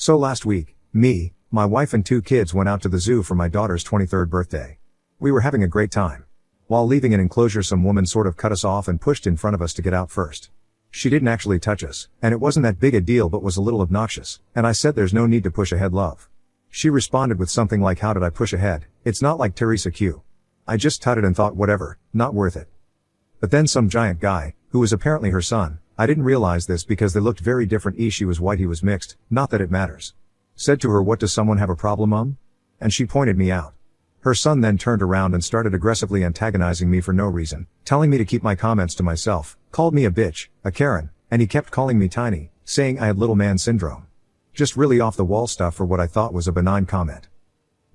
So last week, me, my wife and 2 kids went out to the zoo for my daughter's 23rd birthday. We were having a great time. While leaving an enclosure, some woman sort of cut us off and pushed in front of us to get out first. She didn't actually touch us, and it wasn't that big a deal but was a little obnoxious, and I said there's no need to push ahead, love. She responded with something like, how did I push ahead? It's not like Teresa Q. I just tutted and thought whatever, not worth it. But then some giant guy, who was apparently her son, I didn't realize this because they looked very different. She was white, he was mixed, not that it matters. Said to her, what, does someone have a problem, And she pointed me out. Her son then turned around and started aggressively antagonizing me for no reason, telling me to keep my comments to myself, called me a bitch, a Karen, and he kept calling me tiny, saying I had little man syndrome. Just really off the wall stuff for what I thought was a benign comment.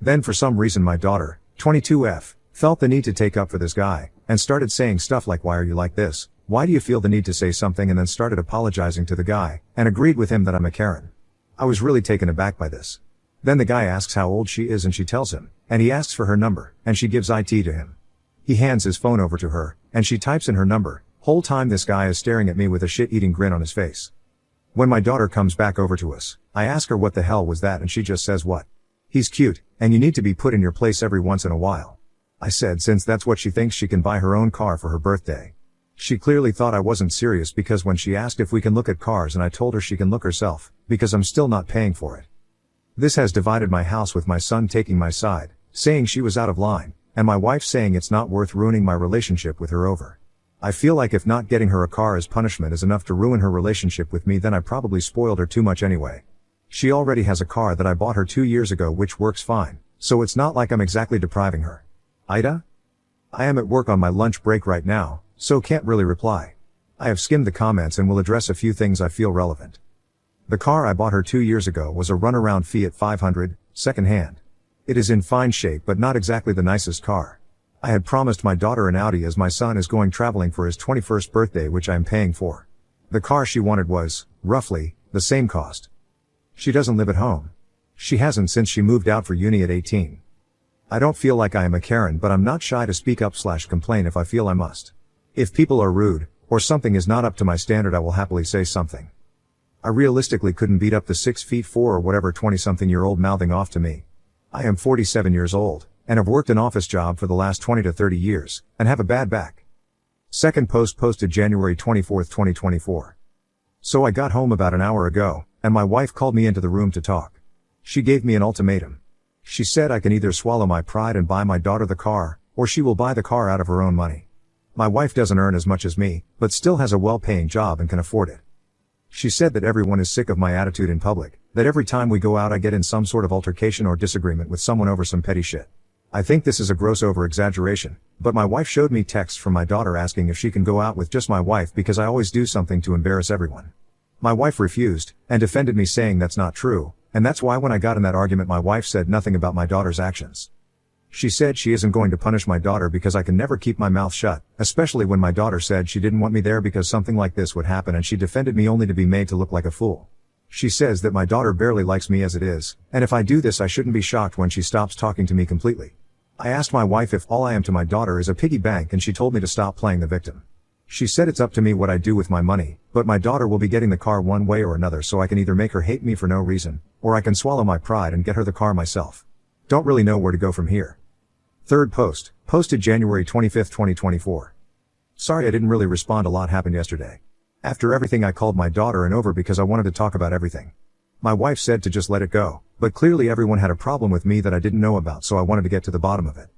Then for some reason my daughter, 22F, felt the need to take up for this guy, and started saying stuff like, why are you like this? Why do you feel the need to say something? And then started apologizing to the guy, and agreed with him that I'm a Karen. I was really taken aback by this. Then the guy asks how old she is and she tells him, and he asks for her number, and she gives it to him. He hands his phone over to her, and she types in her number. Whole time this guy is staring at me with a shit-eating grin on his face. When my daughter comes back over to us, I ask her what the hell was that, and she just says, what? He's cute, and you need to be put in your place every once in a while. I said since that's what she thinks, she can buy her own car for her birthday. She clearly thought I wasn't serious because when she asked if we can look at cars, and I told her she can look herself, because I'm still not paying for it. This has divided my house, with my son taking my side, saying she was out of line, and my wife saying it's not worth ruining my relationship with her over. I feel like if not getting her a car as punishment is enough to ruin her relationship with me, then I probably spoiled her too much anyway. She already has a car that I bought her 2 years ago which works fine, so it's not like I'm exactly depriving her. Ida? I am at work on my lunch break right now, so can't really reply. I have skimmed the comments and will address a few things I feel relevant. The car I bought her 2 years ago was a runaround Fiat 500, second-hand. It is in fine shape but not exactly the nicest car. I had promised my daughter an Audi as my son is going traveling for his 21st birthday, which I am paying for. The car she wanted was, roughly, the same cost. She doesn't live at home. She hasn't since she moved out for uni at 18. I don't feel like I am a Karen, but I'm not shy to speak up/complain if I feel I must. If people are rude, or something is not up to my standard, I will happily say something. I realistically couldn't beat up the 6'4" or whatever 20-something-year-old mouthing off to me. I am 47 years old, and have worked an office job for the last 20 to 30 years, and have a bad back. Second post posted January 24, 2024. So I got home about an hour ago, and my wife called me into the room to talk. She gave me an ultimatum. She said I can either swallow my pride and buy my daughter the car, or she will buy the car out of her own money. My wife doesn't earn as much as me, but still has a well-paying job and can afford it. She said that everyone is sick of my attitude in public, that every time we go out I get in some sort of altercation or disagreement with someone over some petty shit. I think this is a gross over-exaggeration, but my wife showed me texts from my daughter asking if she can go out with just my wife because I always do something to embarrass everyone. My wife refused, and defended me saying that's not true, and that's why when I got in that argument my wife said nothing about my daughter's actions. She said she isn't going to punish my daughter because I can never keep my mouth shut, especially when my daughter said she didn't want me there because something like this would happen, and she defended me only to be made to look like a fool. She says that my daughter barely likes me as it is, and if I do this I shouldn't be shocked when she stops talking to me completely. I asked my wife if all I am to my daughter is a piggy bank, and she told me to stop playing the victim. She said it's up to me what I do with my money, but my daughter will be getting the car one way or another, so I can either make her hate me for no reason, or I can swallow my pride and get her the car myself. Don't really know where to go from here. Third post, posted January 25, 2024. Sorry I didn't really respond, a lot happened yesterday. After everything I called my daughter and over because I wanted to talk about everything. My wife said to just let it go, but clearly everyone had a problem with me that I didn't know about, so I wanted to get to the bottom of it.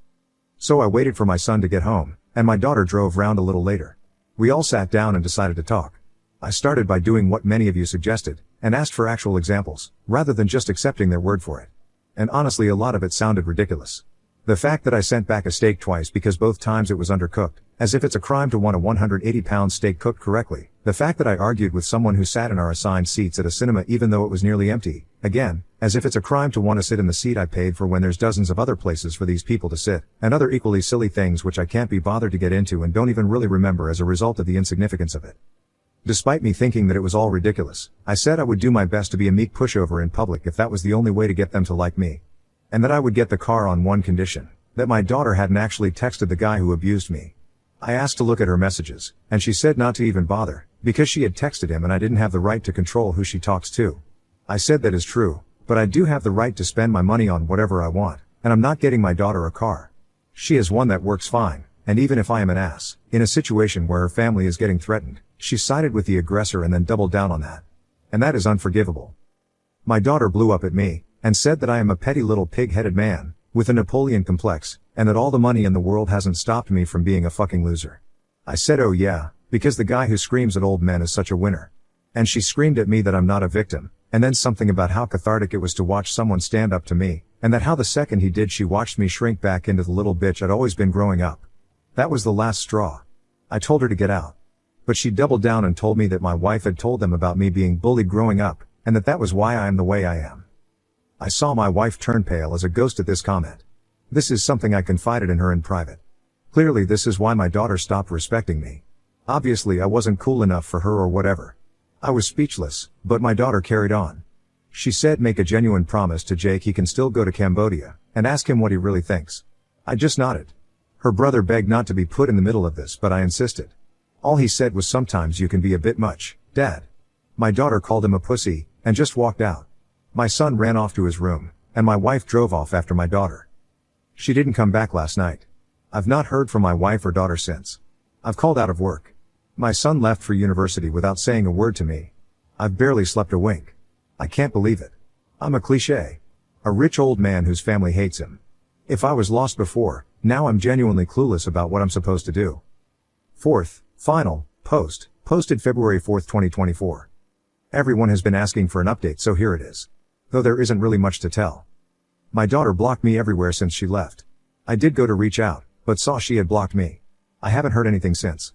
So I waited for my son to get home, and my daughter drove round a little later. We all sat down and decided to talk. I started by doing what many of you suggested, and asked for actual examples, rather than just accepting their word for it. And honestly a lot of it sounded ridiculous. The fact that I sent back a steak twice because both times it was undercooked, as if it's a crime to want a 180-pound steak cooked correctly. The fact that I argued with someone who sat in our assigned seats at a cinema even though it was nearly empty, again, as if it's a crime to want to sit in the seat I paid for when there's dozens of other places for these people to sit, and other equally silly things which I can't be bothered to get into and don't even really remember as a result of the insignificance of it. Despite me thinking that it was all ridiculous, I said I would do my best to be a meek pushover in public if that was the only way to get them to like me. And that I would get the car on one condition, that my daughter hadn't actually texted the guy who abused me. I asked to look at her messages, and she said not to even bother, because she had texted him and I didn't have the right to control who she talks to. I said that is true, but I do have the right to spend my money on whatever I want, and I'm not getting my daughter a car. She is one that works fine, and even if I am an ass, in a situation where her family is getting threatened, she sided with the aggressor and then doubled down on that. And that is unforgivable. My daughter blew up at me, and said that I am a petty little pig-headed man, with a Napoleon complex, and that all the money in the world hasn't stopped me from being a fucking loser. I said oh yeah, because the guy who screams at old men is such a winner. And she screamed at me that I'm not a victim, and then something about how cathartic it was to watch someone stand up to me, and that how the second he did she watched me shrink back into the little bitch I'd always been growing up. That was the last straw. I told her to get out. But she doubled down and told me that my wife had told them about me being bullied growing up, and that was why I am the way I am. I saw my wife turn pale as a ghost at this comment. This is something I confided in her in private. Clearly this is why my daughter stopped respecting me. Obviously I wasn't cool enough for her or whatever. I was speechless, but my daughter carried on. She said make a genuine promise to Jake he can still go to Cambodia, and ask him what he really thinks. I just nodded. Her brother begged not to be put in the middle of this, but I insisted. All he said was sometimes you can be a bit much, Dad. My daughter called him a pussy, and just walked out. My son ran off to his room, and my wife drove off after my daughter. She didn't come back last night. I've not heard from my wife or daughter since. I've called out of work. My son left for university without saying a word to me. I've barely slept a wink. I can't believe it. I'm a cliché. A rich old man whose family hates him. If I was lost before, now I'm genuinely clueless about what I'm supposed to do. Fourth, final, post, posted February 4th, 2024. Everyone has been asking for an update, so here it is. Though there isn't really much to tell. My daughter blocked me everywhere since she left. I did go to reach out, but saw she had blocked me. I haven't heard anything since.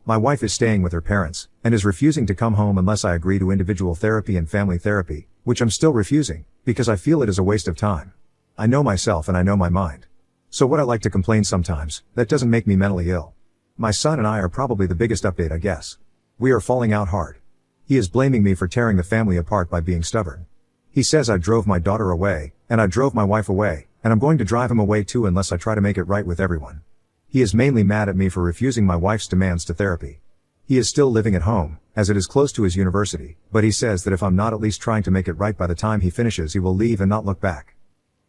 My wife is staying with her parents, and is refusing to come home unless I agree to individual therapy and family therapy, which I'm still refusing, because I feel it is a waste of time. I know myself and I know my mind. So what I like to complain sometimes, that doesn't make me mentally ill. My son and I are probably the biggest update I guess. We are falling out hard. He is blaming me for tearing the family apart by being stubborn. He says I drove my daughter away, and I drove my wife away, and I'm going to drive him away too unless I try to make it right with everyone. He is mainly mad at me for refusing my wife's demands to therapy. He is still living at home, as it is close to his university, but he says that if I'm not at least trying to make it right by the time he finishes he will leave and not look back.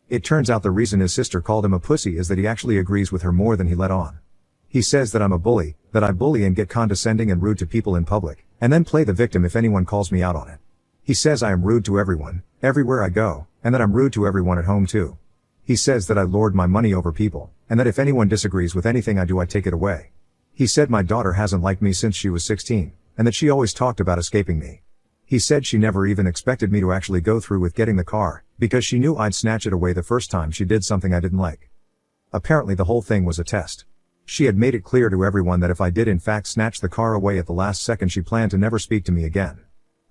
It turns out the reason his sister called him a pussy is that he actually agrees with her more than he let on. He says that I'm a bully, that I bully and get condescending and rude to people in public, and then play the victim if anyone calls me out on it. He says I am rude to everyone, everywhere I go, and that I'm rude to everyone at home too. He says that I lord my money over people, and that if anyone disagrees with anything I do I take it away. He said my daughter hasn't liked me since she was 16, and that she always talked about escaping me. He said she never even expected me to actually go through with getting the car, because she knew I'd snatch it away the first time she did something I didn't like. Apparently the whole thing was a test. She had made it clear to everyone that if I did in fact snatch the car away at the last second she planned to never speak to me again.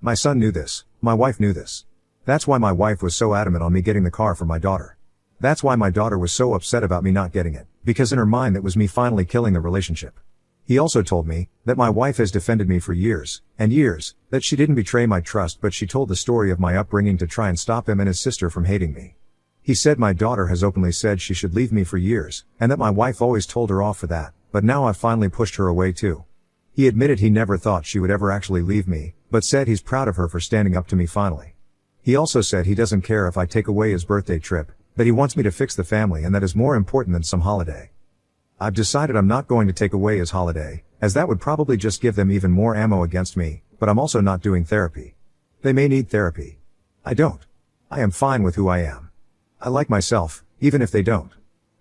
My son knew this, my wife knew this. That's why my wife was so adamant on me getting the car for my daughter. That's why my daughter was so upset about me not getting it, because in her mind that was me finally killing the relationship. He also told me that my wife has defended me for years, and years, that she didn't betray my trust but she told the story of my upbringing to try and stop him and his sister from hating me. He said my daughter has openly said she should leave me for years, and that my wife always told her off for that, but now I've finally pushed her away too. He admitted he never thought she would ever actually leave me, but said he's proud of her for standing up to me finally. He also said he doesn't care if I take away his birthday trip, that he wants me to fix the family and that is more important than some holiday. I've decided I'm not going to take away his holiday, as that would probably just give them even more ammo against me, but I'm also not doing therapy. They may need therapy. I don't. I am fine with who I am. I like myself, even if they don't.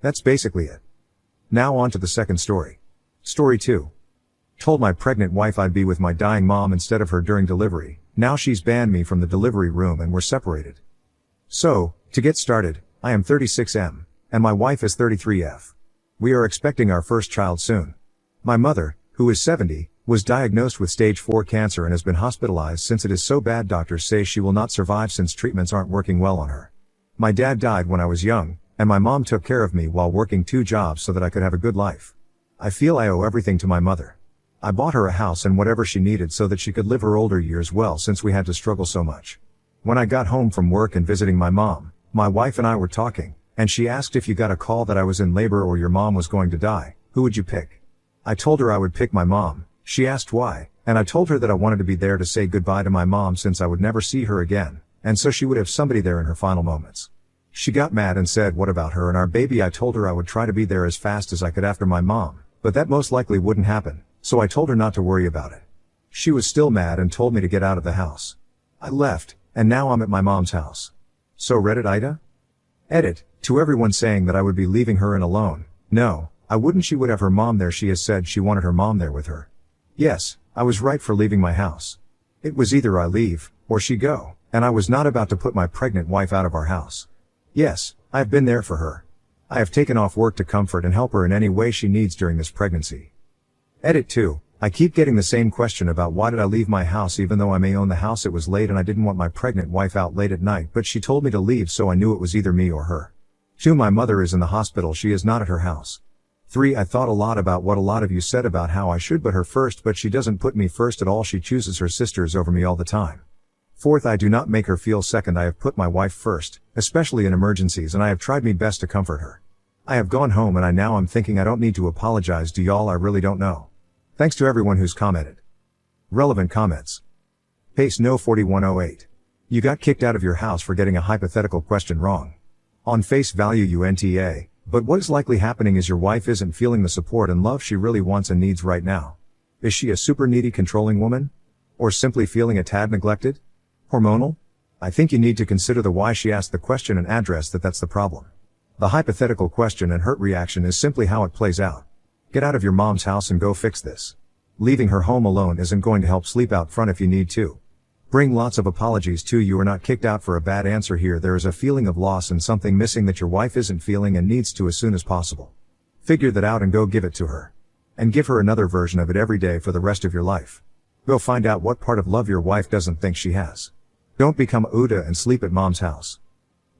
That's basically it. Now on to the second story. Story 2. Told my pregnant wife I'd be with my dying mom instead of her during delivery. Now she's banned me from the delivery room and we're separated. So, to get started, I am 36M, and my wife is 33F. We are expecting our first child soon. My mother, who is 70, was diagnosed with stage 4 cancer and has been hospitalized since it is so bad doctors say she will not survive since treatments aren't working well on her. My dad died when I was young, and my mom took care of me while working 2 jobs so that I could have a good life. I feel I owe everything to my mother. I bought her a house and whatever she needed so that she could live her older years well since we had to struggle so much. When I got home from work and visiting my mom, my wife and I were talking, and she asked if you got a call that I was in labor or your mom was going to die, who would you pick? I told her I would pick my mom. She asked why, and I told her that I wanted to be there to say goodbye to my mom since I would never see her again, and so she would have somebody there in her final moments. She got mad and said, what about her and our baby? I told her I would try to be there as fast as I could after my mom, but that most likely wouldn't happen, so I told her not to worry about it. She was still mad and told me to get out of the house. I left, and now I'm at my mom's house. So Reddit Ida? Edit, to everyone saying that I would be leaving her in alone. No, I wouldn't. She would have her mom there. She has said she wanted her mom there with her. Yes, I was right for leaving my house. It was either I leave, or she go, and I was not about to put my pregnant wife out of our house. Yes, I have been there for her. I have taken off work to comfort and help her in any way she needs during this pregnancy. Edit 2. I keep getting the same question about why did I leave my house even though I may own the house. It was late and I didn't want my pregnant wife out late at night, but she told me to leave, so I knew it was either me or her. 2. My mother is in the hospital. She is not at her house. 3. I thought a lot about what a lot of you said about how I should put her first, but she doesn't put me first at all. She chooses her sisters over me all the time. 4th, I do not make her feel second. I have put my wife first, especially in emergencies, and I have tried my best to comfort her. I have gone home and now I'm thinking I don't need to apologize. Do y'all? I really don't know. Thanks to everyone who's commented. Relevant comments. Pace No 4108. You got kicked out of your house for getting a hypothetical question wrong. On face value UNTA, but what is likely happening is your wife isn't feeling the support and love she really wants and needs right now. Is she a super needy, controlling woman? Or simply feeling a tad neglected? Hormonal? I think you need to consider the why she asked the question and address that's the problem. The hypothetical question and hurt reaction is simply how it plays out. Get out of your mom's house and go fix this. Leaving her home alone isn't going to help. Sleep out front if you need to. Bring lots of apologies too. You are not kicked out for a bad answer here. There is a feeling of loss and something missing that your wife isn't feeling and needs to as soon as possible. Figure that out and go give it to her. And give her another version of it every day for the rest of your life. Go find out what part of love your wife doesn't think she has. Don't become Uda and sleep at mom's house.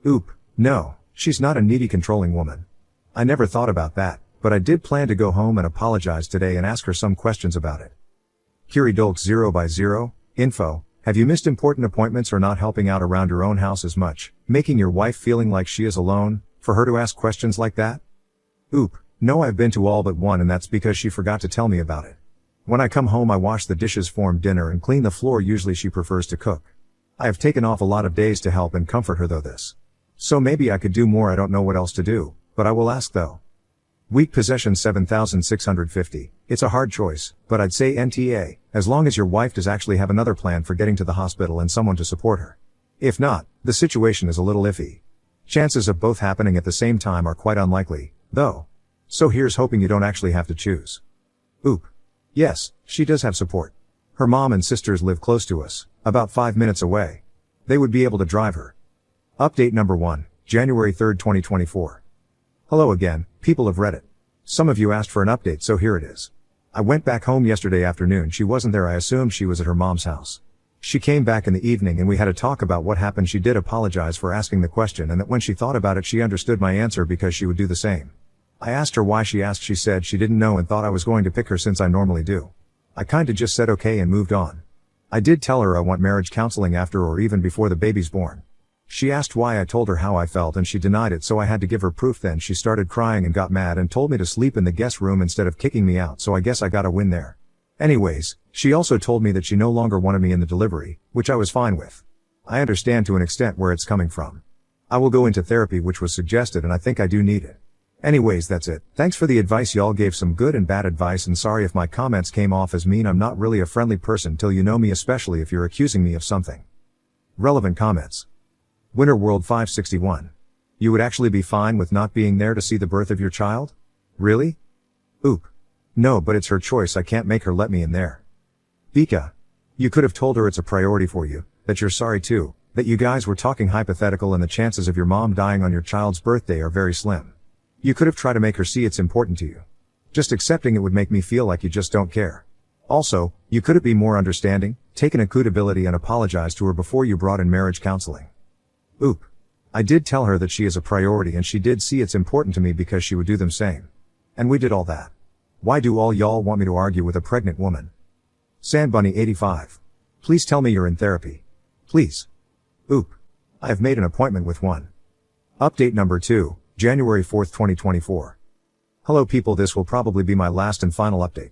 Oop, no, she's not a needy, controlling woman. I never thought about that, but I did plan to go home and apologize today and ask her some questions about it. Kiri Dolks 0x0, info, have you missed important appointments or not helping out around your own house as much, making your wife feeling like she is alone, for her to ask questions like that? Oop, no, I've been to all but one, and that's because she forgot to tell me about it. When I come home I wash the dishes, form dinner and clean the floor. Usually she prefers to cook. I have taken off a lot of days to help and comfort her though this. So maybe I could do more. I don't know what else to do, but I will ask though. Weak possession 7650. It's a hard choice, but I'd say NTA, as long as your wife does actually have another plan for getting to the hospital and someone to support her. If not, the situation is a little iffy. Chances of both happening at the same time are quite unlikely, though. So here's hoping you don't actually have to choose. Oop. Yes, she does have support. Her mom and sisters live close to us, about 5 minutes away. They would be able to drive her. Update number 1, January 3rd, 2024. Hello again, people of Reddit. Some of you asked for an update, so here it is. I went back home yesterday afternoon. She wasn't there. I assumed she was at her mom's house. She came back in the evening and we had a talk about what happened. She did apologize for asking the question and that when she thought about it she understood my answer because she would do the same. I asked her why she asked. She said she didn't know and thought I was going to pick her since I normally do. I kinda just said okay and moved on. I did tell her I want marriage counseling after or even before the baby's born. She asked why. I told her how I felt and she denied it, so I had to give her proof. Then she started crying and got mad and told me to sleep in the guest room instead of kicking me out, so I guess I got a win there. Anyways, she also told me that she no longer wanted me in the delivery, which I was fine with. I understand to an extent where it's coming from. I will go into therapy, which was suggested, and I think I do need it. Anyways, that's it. Thanks for the advice. Y'all gave some good and bad advice, and sorry if my comments came off as mean. I'm not really a friendly person till you know me, especially if you're accusing me of something. Relevant comments. Winter World 561. You would actually be fine with not being there to see the birth of your child? Really? Oop. No, but it's her choice. I can't make her let me in there. Bika. You could have told her it's a priority for you, that you're sorry too, that you guys were talking hypothetical and the chances of your mom dying on your child's birthday are very slim. You could have tried to make her see it's important to you. Just accepting it would make me feel like you just don't care. Also, you could have been more understanding, taken accountability and apologized to her before you brought in marriage counseling. Oop. I did tell her that she is a priority and she did see it's important to me because she would do them same. And we did all that. Why do all y'all want me to argue with a pregnant woman? Sandbunny 85. Please tell me you're in therapy. Please. Oop. I have made an appointment with one. Update number 2, January 4th, 2024. Hello people, this will probably be my last and final update.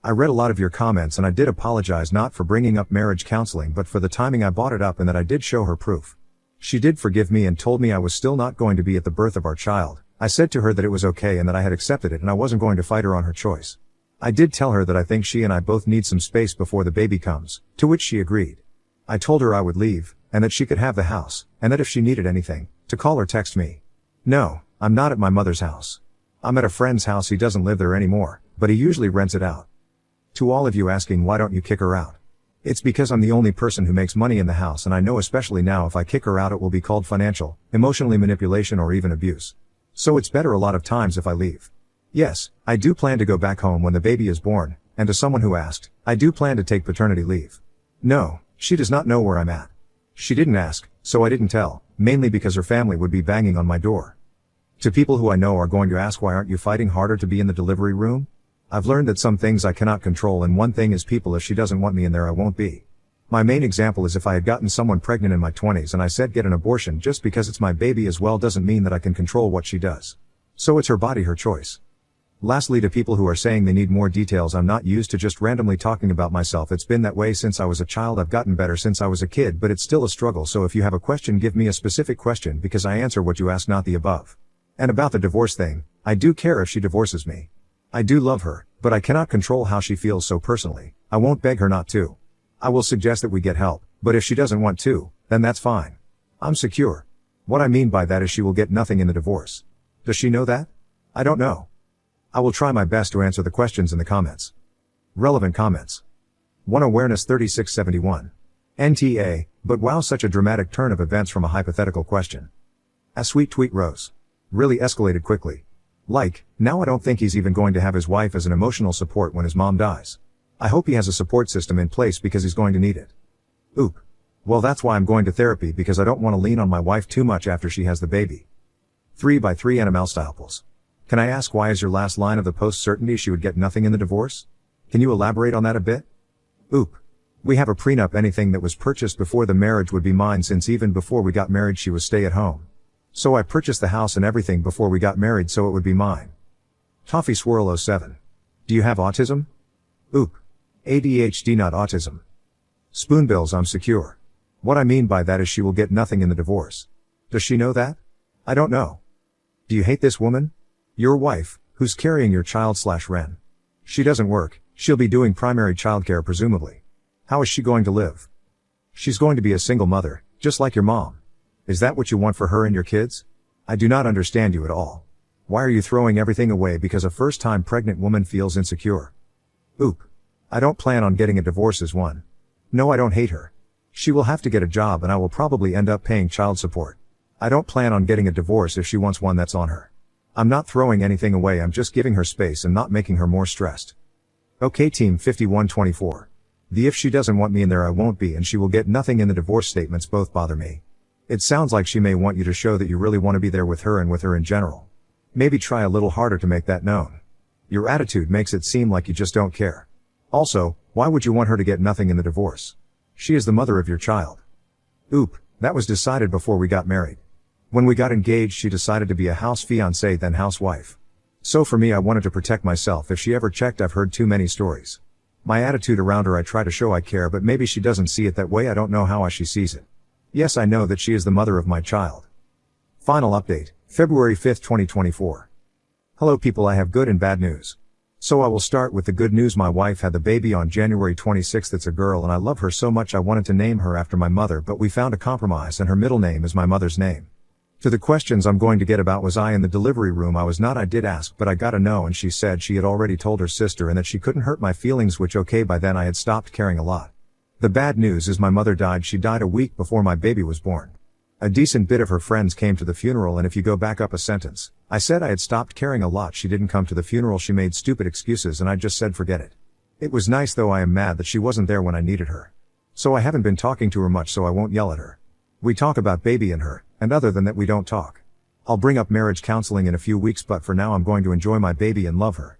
I read a lot of your comments and I did apologize not for bringing up marriage counseling but for the timing I brought it up and that I did show her proof. She did forgive me and told me I was still not going to be at the birth of our child. I said to her that it was okay and that I had accepted it and I wasn't going to fight her on her choice. I did tell her that I think she and I both need some space before the baby comes, to which she agreed. I told her I would leave, and that she could have the house, and that if she needed anything, to call or text me. No, I'm not at my mother's house. I'm at a friend's house. He doesn't live there anymore, but he usually rents it out. To all of you asking why don't you kick her out? It's because I'm the only person who makes money in the house and I know especially now if I kick her out it will be called financial, emotionally manipulation or even abuse. So it's better a lot of times if I leave. Yes, I do plan to go back home when the baby is born, and to someone who asked, I do plan to take paternity leave. No, she does not know where I'm at. She didn't ask, so I didn't tell, mainly because her family would be banging on my door. To people who I know are going to ask why aren't you fighting harder to be in the delivery room? I've learned that some things I cannot control and one thing is people. If she doesn't want me in there I won't be. My main example is if I had gotten someone pregnant in my 20s and I said get an abortion just because it's my baby as well doesn't mean that I can control what she does. So it's her body, her choice. Lastly, to people who are saying they need more details, I'm not used to just randomly talking about myself. It's been that way since I was a child. I've gotten better since I was a kid, but it's still a struggle. So if you have a question, give me a specific question because I answer what you ask, not the above. And about the divorce thing, I do care if she divorces me. I do love her, but I cannot control how she feels, so personally, I won't beg her not to. I will suggest that we get help, but if she doesn't want to, then that's fine. I'm secure. What I mean by that is she will get nothing in the divorce. Does she know that? I don't know. I will try my best to answer the questions in the comments. Relevant comments. 1 Awareness 3671. NTA, but wow, such a dramatic turn of events from a hypothetical question. A sweet tweet rose. Really escalated quickly. Like, now I don't think he's even going to have his wife as an emotional support when his mom dies. I hope he has a support system in place because he's going to need it. Oop. Well, that's why I'm going to therapy, because I don't want to lean on my wife too much after she has the baby. 3x3 Animal Styles. Can I ask why is your last line of the post certainty she would get nothing in the divorce? Can you elaborate on that a bit? Oop. We have a prenup. Anything that was purchased before the marriage would be mine, since even before we got married she was stay at home. So I purchased the house and everything before we got married, so it would be mine. Toffee Swirl 07. Do you have autism? Oop. ADHD, not autism. Spoonbills, I'm secure. What I mean by that is she will get nothing in the divorce. Does she know that? I don't know. Do you hate this woman? Your wife, who's carrying your child/Ren. She doesn't work, she'll be doing primary childcare presumably. How is she going to live? She's going to be a single mother, just like your mom. Is that what you want for her and your kids? I do not understand you at all. Why are you throwing everything away because a first-time pregnant woman feels insecure? Oop. I don't plan on getting a divorce as one. No, I don't hate her. She will have to get a job and I will probably end up paying child support. I don't plan on getting a divorce if she wants one that's on her. I'm not throwing anything away, I'm just giving her space and not making her more stressed. Okay, Team 5124. The if she doesn't want me in there I won't be, and she will get nothing in the divorce statements both bother me. It sounds like she may want you to show that you really want to be there with her and with her in general. Maybe try a little harder to make that known. Your attitude makes it seem like you just don't care. Also, why would you want her to get nothing in the divorce? She is the mother of your child. Oop, that was decided before we got married. When we got engaged she decided to be a house fiancée then housewife. So for me I wanted to protect myself if she ever checked. I've heard too many stories. My attitude around her, I try to show I care, but maybe she doesn't see it that way. I don't know how she sees it. Yes, I know that she is the mother of my child. Final update, February 5th, 2024. Hello people, I have good and bad news. So I will start with the good news. My wife had the baby on January 26th. It's a girl and I love her so much I wanted to name her after my mother, but we found a compromise and her middle name is my mother's name. To the questions I'm going to get about was I in the delivery room? I was not. I did ask, but I got a no, and she said she had already told her sister and that she couldn't hurt my feelings, which okay, by then I had stopped caring a lot. The bad news is my mother died. She died a week before my baby was born. A decent bit of her friends came to the funeral, and if you go back up a sentence, I said I had stopped caring a lot. She didn't come to the funeral. She made stupid excuses and I just said forget it. It was nice though. I am mad that she wasn't there when I needed her. So I haven't been talking to her much, so I won't yell at her. We talk about baby and her, and other than that we don't talk. I'll bring up marriage counseling in a few weeks, but for now I'm going to enjoy my baby and love her.